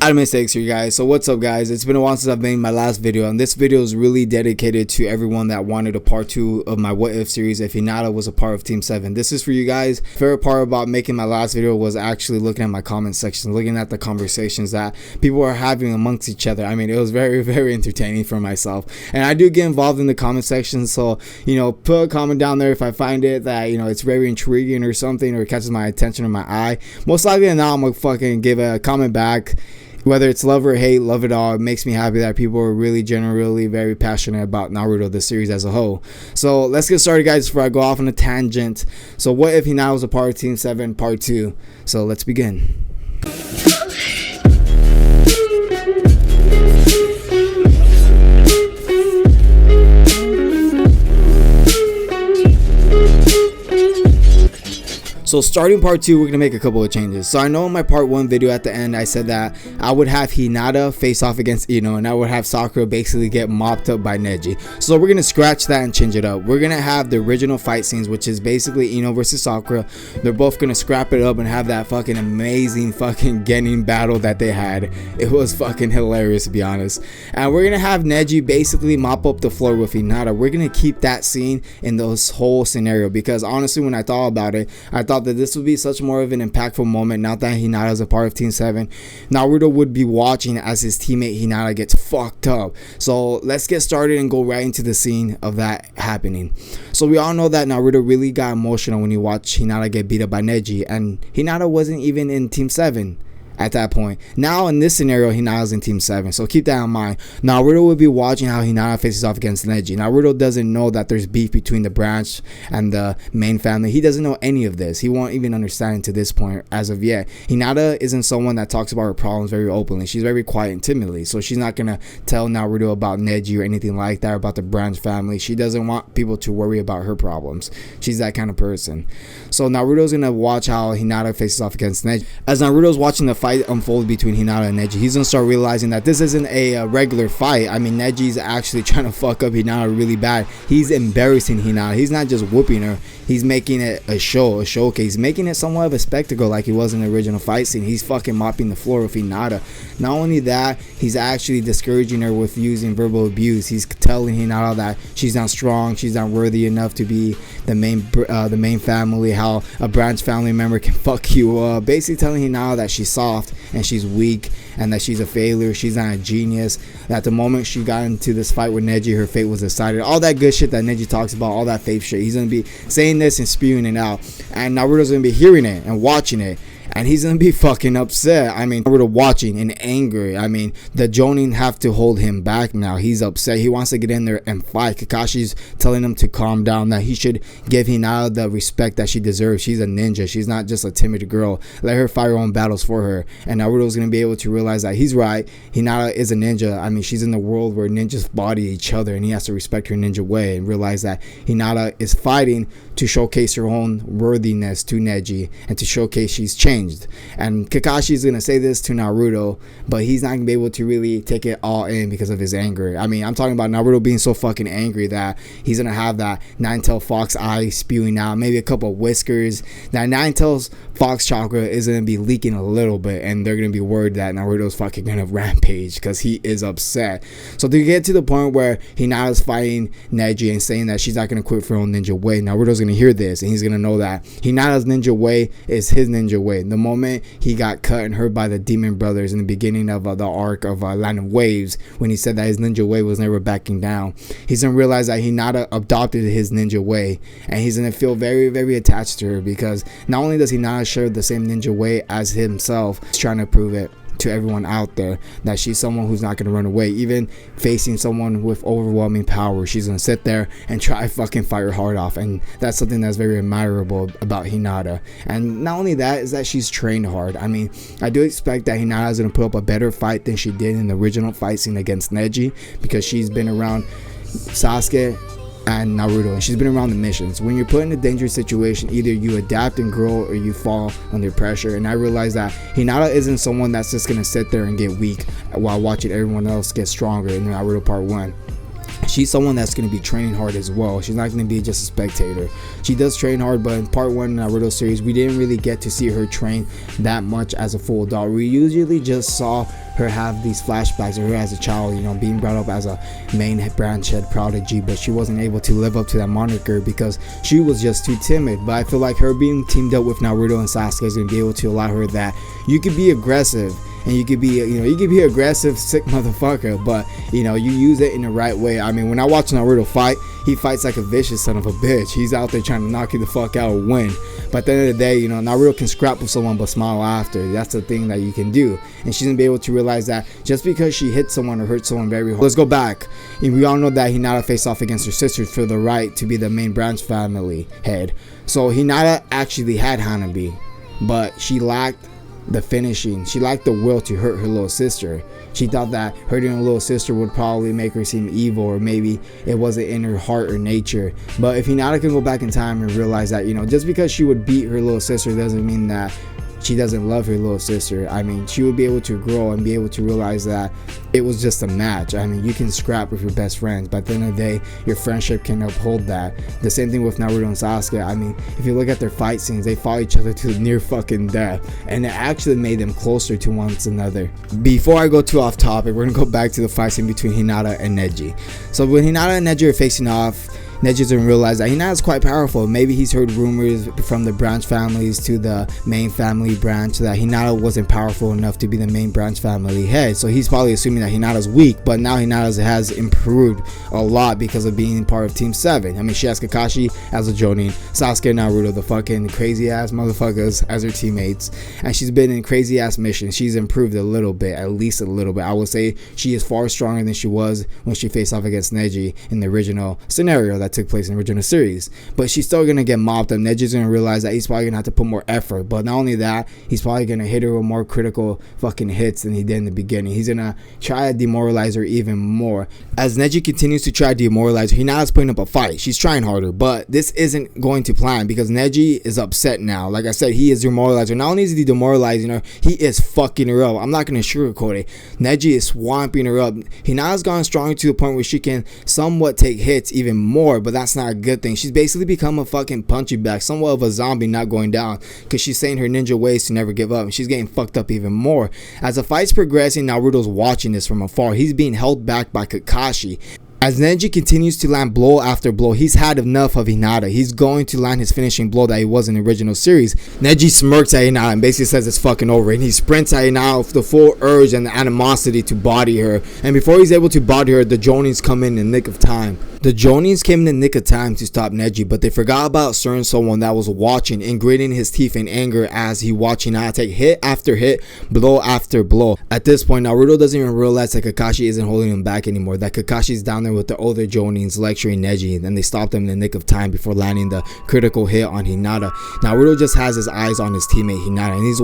I made mistakes here, guys. So what's up, guys? It's been a while since I've made my last video, and this video is really dedicated to everyone that wanted a part 2 of my what if series if Hinata was a part of Team 7. This is for you guys. Favorite part about making my last video was actually looking at my comment section, looking at the conversations that people are having amongst each other. I mean, it was very entertaining for myself, and I do get involved in the comment section. So put a comment down there if I find it that it's very intriguing or something, or it catches my attention or my eye. Most likely than not, I'm gonna fucking give a comment back. Whether it's love or hate, love it all. It makes me happy that people are really generally very passionate about Naruto, the series as a whole. So let's get started, guys, before I go off on a tangent. So what if Hinata was a part of Team 7 part 2? So let's begin. So starting part 2, we're going to make a couple of changes. So I know in my part 1 video at the end, I said that I would have Hinata face off against Ino, and I would have Sakura basically get mopped up by Neji. So we're going to scratch that and change it up. We're going to have the original fight scenes, which is basically Ino versus Sakura. They're both going to scrap it up and have that fucking amazing fucking Genin battle that they had. It was fucking hilarious, to be honest. And we're going to have Neji basically mop up the floor with Hinata. We're going to keep that scene in this whole scenario, because honestly, when I thought about it, I thought that this would be such more of an impactful moment. Now that Hinata is a part of Team 7, Naruto would be watching as his teammate Hinata gets fucked up. So let's get started and go right into the scene of that happening. So we all know that Naruto really got emotional when he watched Hinata get beat up by Neji, and Hinata wasn't even in Team 7 at that point. Now in this scenario, Hinata's in Team 7, so keep that in mind. Naruto will be watching how Hinata faces off against Neji. Naruto doesn't know that there's beef between the branch and the main family. He doesn't know any of this. He won't even understand to this point as of yet. Hinata isn't someone that talks about her problems very openly. She's very quiet and timidly, so she's not gonna tell Naruto about Neji or anything like that, or about the branch family. She doesn't want people to worry about her problems. She's that kind of person. So Naruto's gonna watch how Hinata faces off against Neji. As Naruto's watching the fight unfold between Hinata and Neji, he's gonna start realizing that this isn't a regular fight. I mean, Neji's actually trying to fuck up Hinata really bad. He's embarrassing Hinata. He's not just whooping her, he's making it a showcase, making it somewhat of a spectacle like he was in the original fight scene. He's fucking mopping the floor with Hinata. Not only that, he's actually discouraging her with using verbal abuse. He's telling Hinata that she's not strong, she's not worthy enough to be the main family, how a branch family member can fuck you up, basically telling Hinata that she's soft and she's weak and that she's a failure, she's not a genius, that the moment she got into this fight with Neji, her fate was decided. All that good shit that Neji talks about, all that fake shit, he's gonna be saying this and spewing it out, and Naruto's gonna be hearing it and watching it, and he's gonna be fucking upset. I mean, Naruto watching and angry. I mean, the Jonin have to hold him back now. He's upset. He wants to get in there and fight. Kakashi's telling him to calm down, that he should give Hinata the respect that she deserves. She's a ninja. She's not just a timid girl. Let her fight her own battles for her. And Naruto's gonna be able to realize that he's right. Hinata is a ninja. I mean, she's in the world where ninjas body each other, and he has to respect her ninja way and realize that Hinata is fighting to showcase her own worthiness to Neji and to showcase she's changed. And Kakashi's gonna say this to Naruto, but he's not gonna be able to really take it all in because of his anger. I mean, I'm talking about Naruto being so fucking angry that he's gonna have that nine-tailed fox eye spewing out, maybe a couple of whiskers. That nine-tailed fox chakra is gonna be leaking a little bit, and they're gonna be worried that Naruto's fucking gonna rampage because he is upset. So to get to the point where Hinata's fighting Neji and saying that she's not gonna quit for her own ninja way, Naruto's gonna hear this, and he's gonna know that Hinata's ninja way is his ninja way. The moment he got cut and hurt by the demon brothers in the beginning of the arc of Land of Waves, when he said that his ninja way was never backing down, he's gonna realize that Hinata adopted his ninja way, and he's gonna feel very attached to her, because not only does Hinata share the same ninja way as himself, he's trying to prove it to everyone out there that she's someone who's not going to run away. Even facing someone with overwhelming power, she's going to sit there and try fucking fight her heart off, and that's something that's very admirable about Hinata. And not only that, is that she's trained hard. I mean, I do expect that Hinata is going to put up a better fight than she did in the original fight scene against Neji, because she's been around Sasuke and Naruto, and she's been around the missions. When you're put in a dangerous situation, either you adapt and grow or you fall under pressure. And I realized that Hinata isn't someone that's just gonna sit there and get weak while watching everyone else get stronger in Naruto Part 1. she's someone that's going to be training hard as well. She's not going to be just a spectator. She does train hard, but in part 1 Naruto series, we didn't really get to see her train that much as a full adult. We usually just saw her have these flashbacks of her as a child, you know, being brought up as a main branch head prodigy, but she wasn't able to live up to that moniker because she was just too timid. But I feel like her being teamed up with Naruto and Sasuke is going to be able to allow her that you could be aggressive, and you could be, you know, you could be aggressive, sick motherfucker, but you know, you use it in the right way. I mean, when I watch Naruto fight, he fights like a vicious son of a bitch. He's out there trying to knock you the fuck out or win. But at the end of the day, you know, Naruto can scrap with someone but smile after. That's the thing that you can do. And she's gonna be able to realize that just because she hit someone or hurt someone very hard. Let's go back. And we all know that Hinata faced off against her sister for the right to be the main branch family head. So Hinata actually had Hanabi, but she lacked the finishing. She lacked the will to hurt her little sister. She thought that hurting her little sister would probably make her seem evil, or maybe it wasn't in her heart or nature. But if Hinata can go back in time and realize that, you know, just because she would beat her little sister doesn't mean that she doesn't love her little sister. I mean, she would be able to grow and be able to realize that it was just a match. I mean, you can scrap with your best friends, but at the end of the day, your friendship can uphold that. The same thing with Naruto and Sasuke. I mean, if you look at their fight scenes, they fought each other to near fucking death, and it actually made them closer to one another. Before I go too off topic, we're gonna go back to the fight scene between Hinata and Neji. So when Hinata and Neji are facing off, Neji doesn't realize that Hinata's quite powerful. Maybe he's heard rumors from the branch families to the main family branch that Hinata wasn't powerful enough to be the main branch family head. So he's probably assuming that Hinata's weak, but now Hinata has improved a lot because of being part of Team 7. I mean, she has Kakashi as a Jonin, Sasuke and Naruto, the fucking crazy ass motherfuckers, as her teammates. And she's been in crazy ass missions. She's improved a little bit, at least a little bit. I would say she is far stronger than she was when she faced off against Neji in the original scenario that took place in the original series. But she's still gonna get mopped up. Neji's gonna realize that he's probably gonna have to put more effort, but not only that, he's probably gonna hit her with more critical fucking hits than he did in the beginning. He's gonna try to demoralize her even more. As Neji continues to try to demoralize her, Hinata's putting up a fight. She's trying harder, but this isn't going to plan because Neji is upset now. Like I said, he is demoralizing her. Not only is he demoralizing her, he is fucking her up. I'm not gonna sugarcoat it. Neji is swamping her up. Hinata's gone strong to the point where she can somewhat take hits even more, but that's not a good thing. She's basically become a fucking punching bag, somewhat of a zombie not going down, because she's saying her ninja ways to never give up, and she's getting fucked up even more. As the fight's progressing, Naruto's watching this from afar. He's being held back by Kakashi. As Neji continues to land blow after blow, he's had enough of Hinata. He's going to land his finishing blow that he was in the original series. Neji smirks at Hinata and basically says it's fucking over, and he sprints at Hinata with the full urge and the animosity to body her. And before he's able to body her, the Jonins come in the nick of time. The Jonins came in the nick of time to stop Neji, but they forgot about certain someone that was watching and gritting his teeth in anger as he watched Hinata take hit after hit, blow after blow. At this point, Naruto doesn't even realize that Kakashi isn't holding him back anymore, that Kakashi's down there with the other Jonins lecturing Neji. Then they stopped him in the nick of time before landing the critical hit on Hinata. Naruto just has his eyes on his teammate Hinata, and he's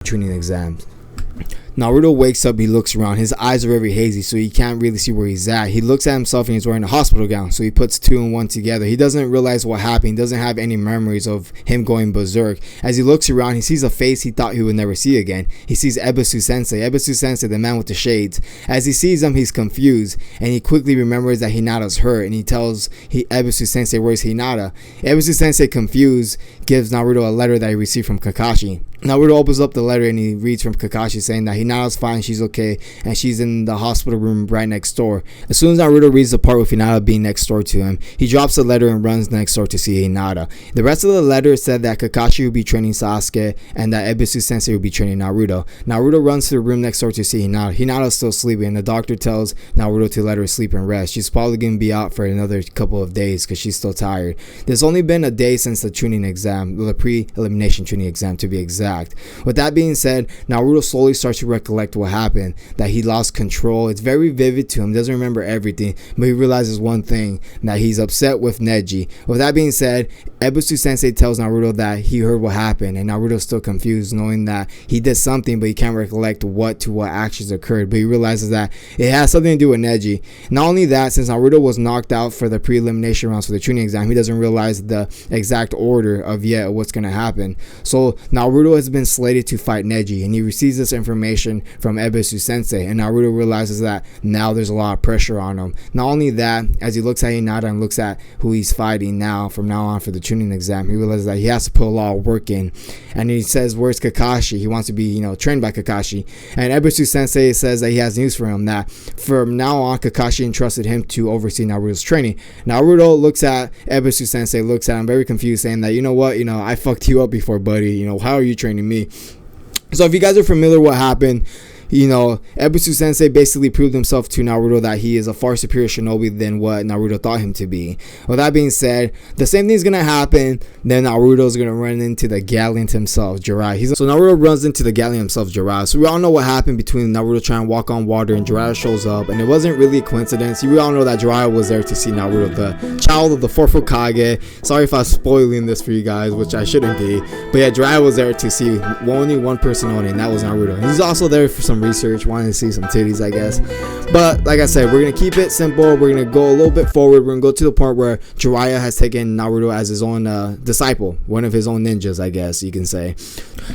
tuning exams. Naruto wakes up, he looks around, his eyes are very hazy, so he can't really see where he's at. He looks at himself and he's wearing a hospital gown, so he puts two and one together. He doesn't realize what happened, he doesn't have any memories of him going berserk. As he looks around, he sees a face he thought he would never see again. He sees Ebisu Sensei, the man with the shades. As he sees him, he's confused, and he quickly remembers that Hinata's hurt, and he tells Ebisu Sensei, where's Hinata? Ebisu Sensei, confused, gives Naruto a letter that he received from Kakashi. Naruto opens up the letter and he reads from Kakashi saying that Hinata's fine, she's okay, and she's in the hospital room right next door. As soon as Naruto reads the part with Hinata being next door to him, he drops the letter and runs next door to see Hinata. The rest of the letter said that Kakashi would be training Sasuke and that Ebisu Sensei would be training Naruto. Naruto runs to the room next door to see Hinata. Hinata's still sleeping, and the doctor tells Naruto to let her sleep and rest. She's probably going to be out for another couple of days because she's still tired. There's only been a day since the tuning exam, the pre-elimination tuning exam to be exact. With that being said, Naruto slowly starts to recollect what happened, that he lost control. It's very vivid to him, doesn't remember everything, but he realizes one thing, that he's upset with Neji. With that being said, Ebisu Sensei tells Naruto that he heard what happened, and Naruto's still confused, knowing that he did something, but he can't recollect what actions occurred. But he realizes that it has something to do with Neji. Not only that, since Naruto was knocked out for the pre-elimination rounds for the tuning exam, he doesn't realize the exact order of what's going to happen. So Naruto has been slated to fight Neji, and he receives this information from Ebisu Sensei, and Naruto realizes that now there's a lot of pressure on him. Not only that, as he looks at Hinata and looks at who he's fighting from now on for the tuning exam, he realizes that he has to put a lot of work in, and he says, where's Kakashi? He wants to be trained by Kakashi, and Ebisu Sensei says that he has news for him, that from now on Kakashi entrusted him to oversee Naruto's training. Naruto looks at Ebisu Sensei, looks at him very confused, saying that, you know what, I fucked you up before, buddy, how are you training me? So if you guys are familiar what happened, Ebisu Sensei basically proved himself to Naruto that he is a far superior shinobi than what Naruto thought him to be. With that being said, the same thing is going to happen. Then Naruto's going to run into the Gallant himself, Jiraiya. So Naruto runs into the Gallant himself, Jiraiya. So we all know what happened between Naruto trying to walk on water and Jiraiya shows up. And it wasn't really a coincidence. We all know that Jiraiya was there to see Naruto, the child of the fourth Hokage. Sorry if I'm spoiling this for you guys, which I shouldn't be. But yeah, Jiraiya was there to see only one person only, and that was Naruto. And he's also there for some research, wanting to see some titties, I guess. But like I said, we're gonna keep it simple. We're gonna go a little bit forward. We're gonna go to the point where Jiraiya has taken Naruto as his own disciple, one of his own ninjas, I guess you can say.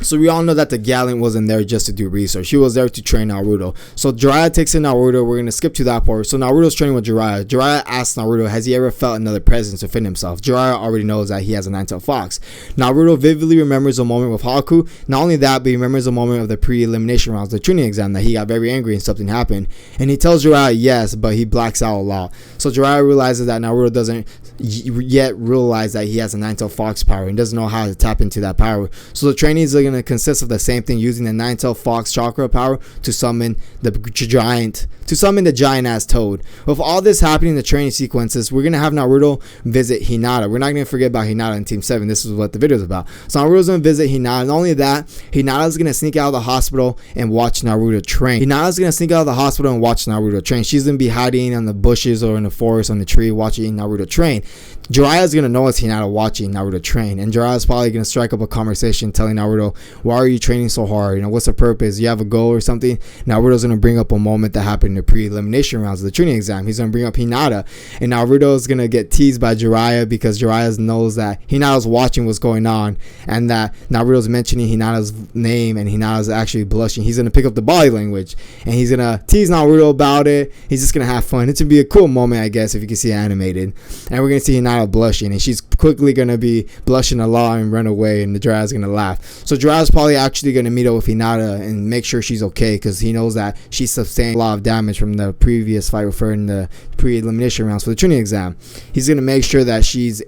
So we all know that the Gallant wasn't there just to do research. He was there to train Naruto. So Jiraiya takes in Naruto. We're gonna skip to that part. So Naruto's training with Jiraiya. Jiraiya asks Naruto, has he ever felt another presence within himself? Jiraiya already knows that he has a nine-tailed fox. Naruto vividly remembers a moment with Haku. Not only that, but he remembers a moment of the pre-elimination rounds, the tuning exam, that he got very angry and something happened. And he tells Jiraiya yes, but he blacks out a lot. So Jiraiya realizes that Naruto doesn't yet realize that he has a nine-tailed fox power and doesn't know how to tap into that power. So the trainings are going to consist of the same thing, using the nine-tailed fox chakra power to summon the giant ass toad. With all this happening in the training sequences, we're going to have Naruto visit Hinata. We're not going to forget about Hinata in Team 7. This is what the video is about. So Naruto's going to visit Hinata. Not only that, Hinata's going to sneak out of the hospital and watch Naruto train. Hinata's going to sneak out of the hospital and watch Naruto train. She's going to be hiding on the bushes or in the forest on the tree watching Naruto train. Jiraiya's going to know it's Hinata watching Naruto train, and Jiraiya's probably going to strike up a conversation telling Naruto, why are you training so hard? What's the purpose? You have a goal or something? Naruto's going to bring up a moment that happened in the pre-elimination rounds of the training exam. He's going to bring up Hinata, and Naruto's going to get teased by Jiraiya because Jiraiya knows that Hinata's watching what's going on, and that Naruto's mentioning Hinata's name, and Hinata's actually blushing. He's going to pick up the body language, and he's going to tease Naruto about it. He's just going to have fun. It's going to be a cool moment, I guess, if you can see it animated. And we're going to see Hinata blushing, and she's quickly going to be blushing a lot and run away, and the Jiraiya's going to laugh. So Jiraiya's probably actually going to meet up with Hinata and make sure she's okay, because he knows that she sustained a lot of damage from the previous fight with her in the pre-elimination rounds for the training exam. He's going to make sure that she's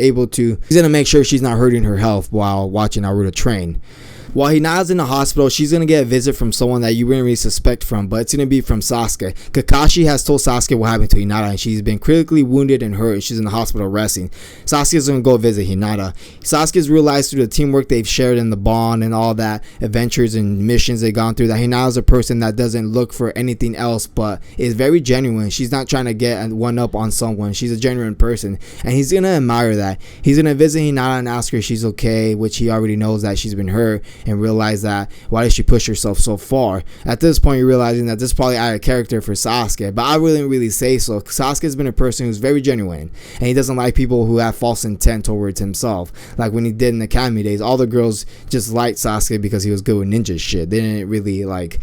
not hurting her health while watching Naruto train. While Hinata's in the hospital, she's going to get a visit from someone that you wouldn't really suspect from, but it's going to be from Sasuke. Kakashi has told Sasuke what happened to Hinata, and she's been critically wounded and hurt, and she's in the hospital resting. Sasuke's going to go visit Hinata. Sasuke's realized through the teamwork they've shared and the bond and all that adventures and missions they've gone through that Hinata's a person that doesn't look for anything else but is very genuine. She's not trying to get one up on someone. She's a genuine person, and he's going to admire that. He's going to visit Hinata and ask her if she's okay, which he already knows that she's been hurt. and realize that why did she push herself so far. At this point, you're realizing that this is probably out of character for Sasuke, but I wouldn't really say so. Sasuke's been a person who's very genuine, and he doesn't like people who have false intent towards himself. Like when he did in the academy days, all the girls just liked Sasuke because he was good with ninja shit. They didn't really like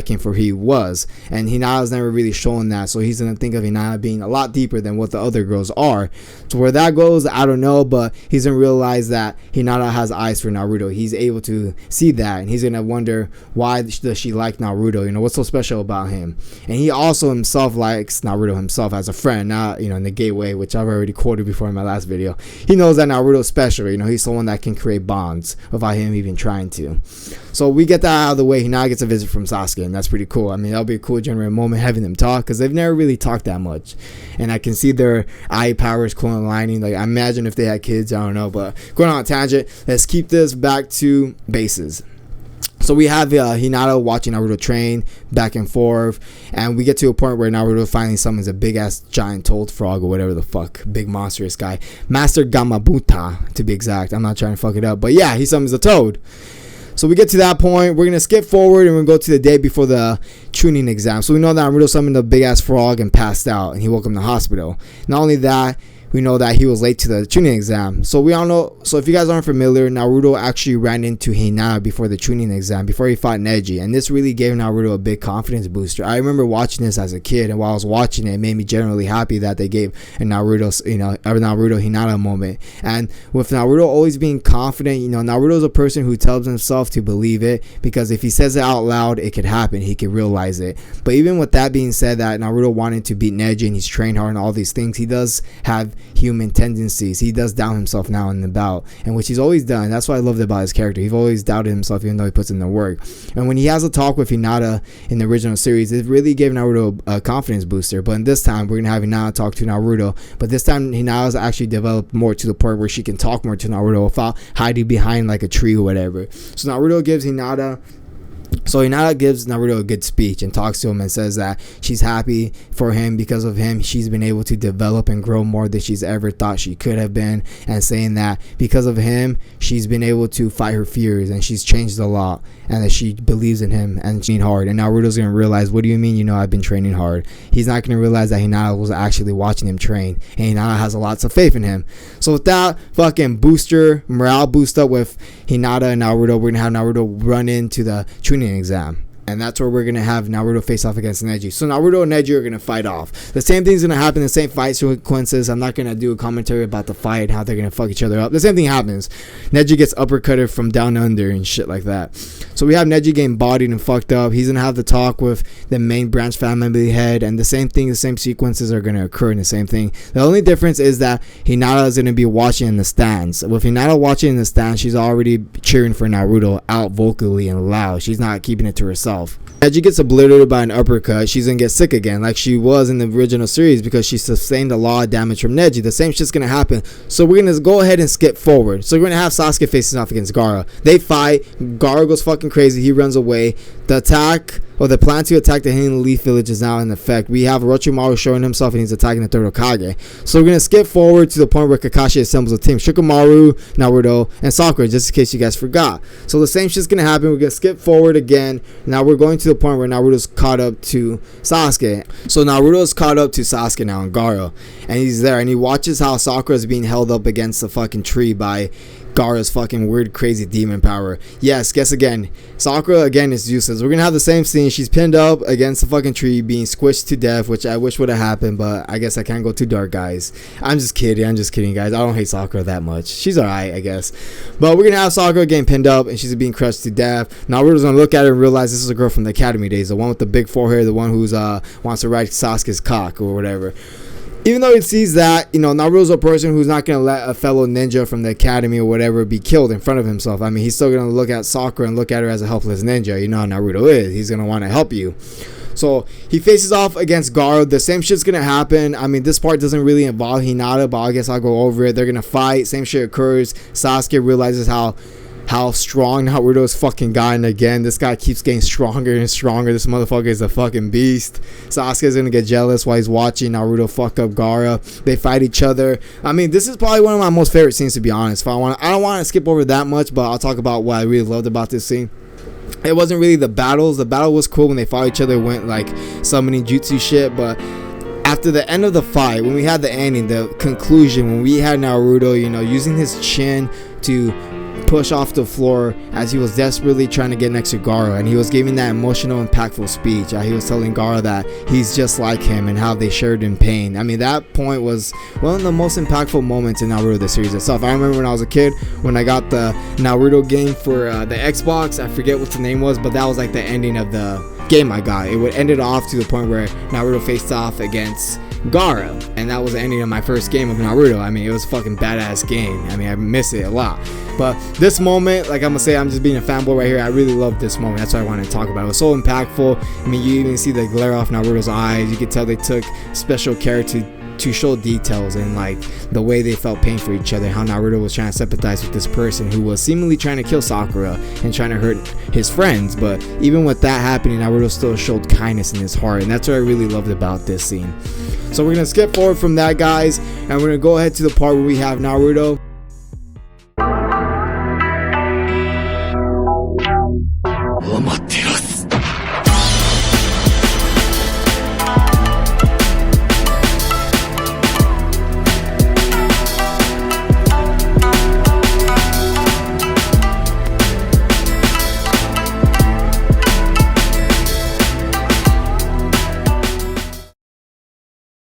him for who he was, and Hinata's never really shown that, so he's gonna think of Hinata being a lot deeper than what the other girls are. So where that goes, I don't know, but he's gonna realize that Hinata has eyes for Naruto. He's able to see that, and he's gonna wonder why does she like Naruto, you know, what's so special about him. And he also himself likes Naruto himself as a friend, not, you know, in the gay way, which I've already quoted before in my last video. He knows that Naruto's special, you know, he's someone that can create bonds without him even trying to. So we get that out of the way. Hinata gets a visit from Sasuke, and that's pretty cool. I mean, that'll be a cool genuine moment having them talk, because they've never really talked that much, and I can see their eye powers co-aligning. Like, I imagine if they had kids, I don't know. But going on a tangent, let's keep this back to bases. So we have Hinata watching Naruto train back and forth, and we get to a point where Naruto finally summons a big ass giant toad frog or whatever the fuck, big monstrous guy, Master Gamabuta to be exact. I'm not trying to fuck it up, but yeah, he summons a toad. So we get to that point. We're gonna skip forward and we're gonna go to the day before the Chunin exam. So we know that Naruto summoned a big ass frog and passed out, and he woke up in the hospital. Not only that, we know that he was late to the Chunin exam. So we all know, so if you guys aren't familiar, Naruto actually ran into Hinata before the Chunin exam, before he fought Neji, and this really gave Naruto a big confidence booster. I remember watching this as a kid, and while I was watching it, it made me generally happy that they gave a Naruto Hinata moment. And with Naruto always being confident, you know, Naruto's a person who tells himself to believe it, because if he says it out loud, it could happen. He could realize it. But even with that being said, that Naruto wanted to beat Neji and he's trained hard and all these things, he does have human tendencies. He does doubt himself now in the bout, and which he's always done. That's what I loved about his character. He's always doubted himself, even though he puts in the work. And when he has a talk with Hinata in the original series, it really gave Naruto a confidence booster. But in this time, we're gonna have Hinata talk to Naruto, but this time Hinata's actually developed more to the point where she can talk more to Naruto without hiding behind like a tree or whatever. So Naruto gives Hinata a good speech and talks to him and says that she's happy for him. Because of him, she's been able to develop and grow more than she's ever thought she could have been, and saying that because of him, she's been able to fight her fears and she's changed a lot, and that she believes in him and training hard. And Naruto's gonna realize, what do you mean, you know, I've been training hard? He's not gonna realize that Hinata was actually watching him train, and Hinata has lots of faith in him. So with that fucking morale boost up with Hinata and Naruto, we're gonna have Naruto run into the Chunin exam, and that's where we're gonna have Naruto face off against Neji. So Naruto and Neji are gonna fight off. The same thing's gonna happen, the same fight sequences. I'm not gonna do a commentary about the fight, how they're gonna fuck each other up. The same thing happens. Neji gets uppercutted from down under and shit like that. So we have Neji getting bodied and fucked up. He's gonna have the talk with the main branch family head, and the same sequences are gonna occur in the same thing. The only difference is that Hinata is gonna be watching in the stands. With Hinata watching in the stands, she's already cheering for Naruto out vocally and loud. She's not keeping it to herself. Neji gets obliterated by an uppercut. She's gonna get sick again, like she was in the original series, because she sustained a lot of damage from Neji. The same shit's gonna happen. So we're gonna go ahead and skip forward. So we're gonna have Sasuke facing off against Gaara. They fight. Gaara goes fucking crazy. He runs away. The plan to attack the Hidden Leaf Village is now in effect. We have Orochimaru showing himself, and he's attacking the third Hokage. So we're gonna skip forward to the point where Kakashi assembles a team: Shikamaru, Naruto, and Sakura, just in case you guys forgot. So the same shit's gonna happen. We're gonna skip forward again. Now we're going to the point where Naruto's caught up to Sasuke. So Naruto's caught up to Sasuke now in Gaara, and he's there, and he watches how Sakura is being held up against the fucking tree by Gaara's fucking weird crazy demon power. Yes, guess again, Sakura again is useless. We're gonna have the same scene. She's pinned up against the fucking tree, being squished to death, which I wish would have happened, but I guess I can't go too dark, guys. I'm just kidding, guys. I don't hate Sakura that much. She's alright, I guess. But we're gonna have Sakura getting pinned up, and she's being crushed to death. Naruto's gonna look at her and realize this is a girl from the academy days, the one with the big forehead, the one who's wants to ride Sasuke's cock or whatever. Even though he sees that, you know, Naruto's a person who's not going to let a fellow ninja from the academy or whatever be killed in front of himself. I mean, he's still going to look at Sakura and look at her as a helpless ninja. You know how Naruto is. He's going to want to help you. So he faces off against Gaara. The same shit's going to happen. I mean, this part doesn't really involve Hinata, but I guess I'll go over it. They're going to fight. Same shit occurs. Sasuke realizes how how strong Naruto's fucking gotten again. This guy keeps getting stronger and stronger. This motherfucker is a fucking beast. Sasuke's gonna get jealous while he's watching Naruto fuck up Gaara. They fight each other. I mean, this is probably one of my most favorite scenes, to be honest. I don't want to skip over that much, but I'll talk about what I really loved about this scene. It wasn't really the battles. The battle was cool when they fought each other, went like summoning jutsu shit, but after the end of the fight, when we had the ending, the conclusion, when we had Naruto, you know, using his chin to push off the floor as he was desperately trying to get next to Gaara, and he was giving that emotional, impactful speech. He was telling Gaara that he's just like him and how they shared in pain. I mean, that point was one of the most impactful moments in Naruto, the series itself. I remember when I was a kid, when I got the Naruto game for the Xbox, I forget what the name was, but that was like the ending of the game I got. It would end it off to the point where Naruto faced off against Gaara, and that was the ending of my first game of Naruto. I mean, it was a fucking badass game. I mean, I miss it a lot. But this moment, like I'm gonna say, I'm just being a fanboy right here. I really love this moment. That's what I wanted to talk about. It was so impactful. I mean, you even see the glare off Naruto's eyes. You could tell they took special care to show details and like the way they felt pain for each other, how Naruto was trying to sympathize with this person who was seemingly trying to kill Sakura and trying to hurt his friends. But even with that happening, Naruto still showed kindness in his heart, and that's what I really loved about this scene. So we're gonna skip forward from that, guys, and we're gonna go ahead to the part where we have Naruto